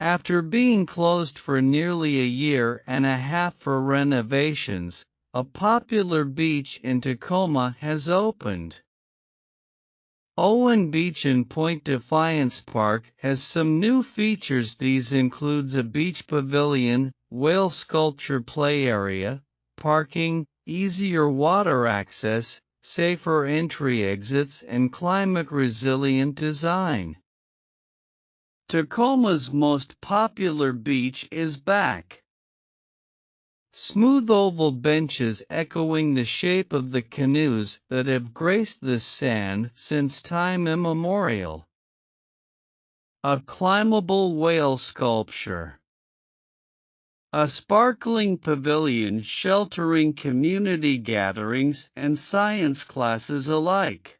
After being closed for nearly a year and a half for renovations, a popular beach in Tacoma has opened. Owen Beach in Point Defiance Park has some new features. These includes a beach pavilion, whale sculpture play area, parking, easier water access, safer entry exits, and climate-resilient design. Tacoma's most popular beach is back. Smooth oval benches echoing the shape of the canoes that have graced this sand since time immemorial. A climbable whale sculpture. A sparkling pavilion sheltering community gatherings and science classes alike.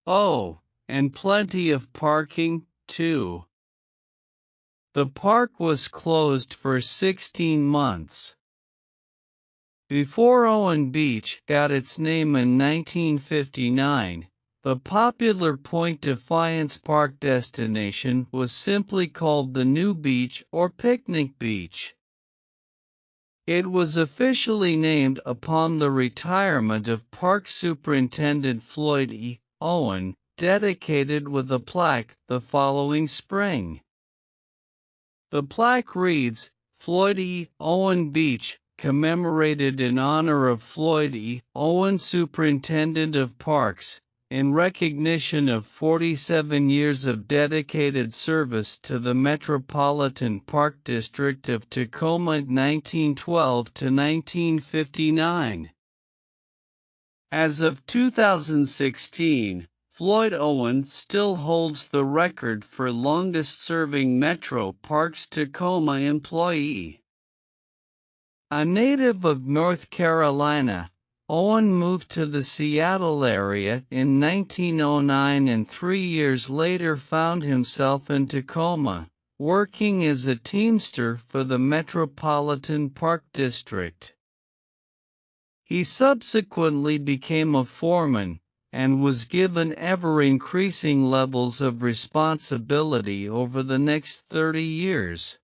Oh, and plenty of parking, too. The park was closed for 16 months. Before Owen Beach got its name in 1959, the popular Point Defiance Park destination was simply called the New Beach or Picnic Beach. It was officially named upon the retirement of Park Superintendent Floyd E. Owen, dedicated with a plaque the following spring. The plaque reads, Floyd E. Owen Beach, commemorated in honor of Floyd E. Owen, Superintendent of Parks, in recognition of 47 years of dedicated service to the Metropolitan Park District of Tacoma 1912 to 1959. As of 2016, Floyd Owen still holds the record for longest-serving Metro Parks Tacoma employee. A native of North Carolina, Owen moved to the Seattle area in 1909 and 3 years later found himself in Tacoma, working as a teamster for the Metropolitan Park District. He subsequently became a foreman, and was given ever-increasing levels of responsibility over the next 30 years.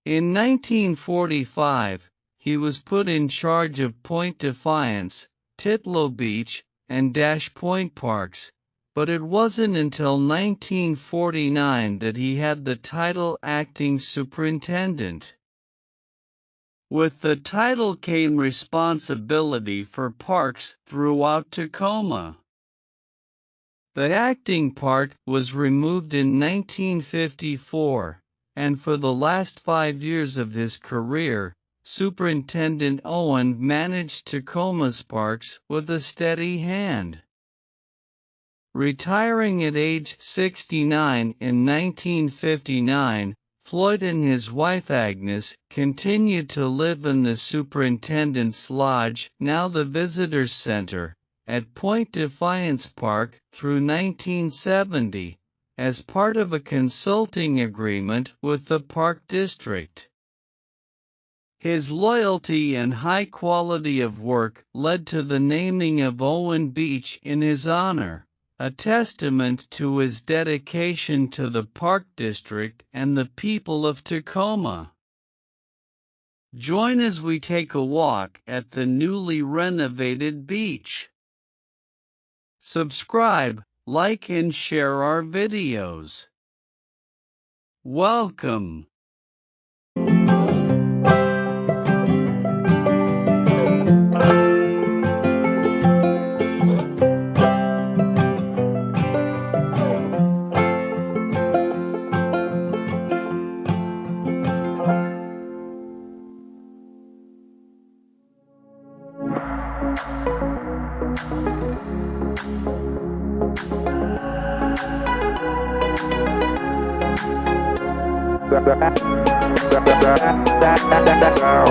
In 1945, he was put in charge of Point Defiance, Titlow Beach, and Dash Point Parks, but it wasn't until 1949 that he had the title acting superintendent. With the title came responsibility for parks throughout Tacoma. The acting part was removed in 1954, and for the last 5 years of his career, Superintendent Owen managed Tacoma's parks with a steady hand. Retiring at age 69 in 1959, Floyd and his wife Agnes continued to live in the Superintendent's Lodge, now the Visitors Center, at Point Defiance Park through 1970, as part of a consulting agreement with the Park District. His loyalty and high quality of work led to the naming of Owen Beach in his honor, a testament to his dedication to the Park District and the people of Tacoma. Join as we take a walk at the newly renovated beach. Subscribe, like and share our videos. Welcome. Wow.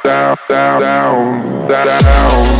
down, down, down, down, down.